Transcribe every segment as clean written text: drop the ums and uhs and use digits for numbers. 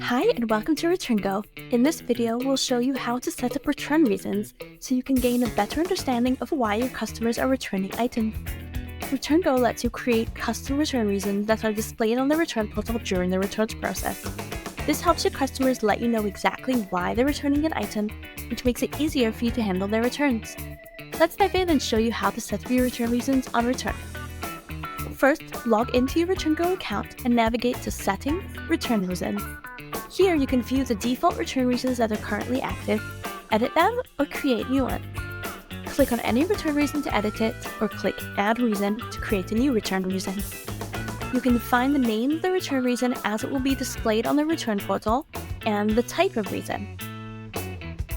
Hi and welcome to ReturnGO. In this video, we'll show you how to set up return reasons so you can gain a better understanding of why your customers are returning items. ReturnGO lets you create custom return reasons that are displayed on the return portal during the returns process. This helps your customers let you know exactly why they're returning an item, which makes it easier for you to handle their returns. Let's dive in and show you how to set up your return reasons on Return. First, log into your ReturnGO account and navigate to Settings, Return Reasons. Here you can view the default return reasons that are currently active, edit them, or create new ones. Click on any return reason to edit it, or click Add Reason to create a new return reason. You can define the name of the return reason as it will be displayed on the return portal, and the type of reason.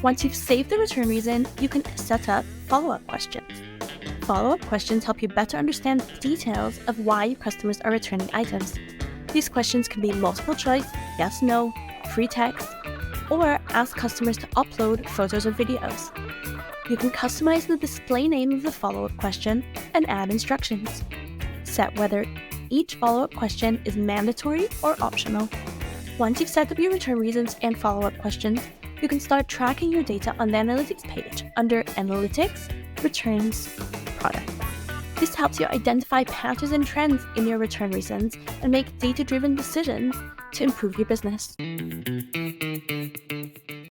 Once you've saved the return reason, you can set up follow-up questions. Follow-up questions help you better understand the details of why your customers are returning items. These questions can be multiple choice, yes, no, free text, or ask customers to upload photos or videos. You can customize the display name of the follow-up question and add instructions. Set whether each follow-up question is mandatory or optional. Once you've set up your return reasons and follow-up questions, you can start tracking your data on the Analytics page under Analytics, Returns, Product. This helps you identify patterns and trends in your return reasons and make data-driven decisions to improve your business.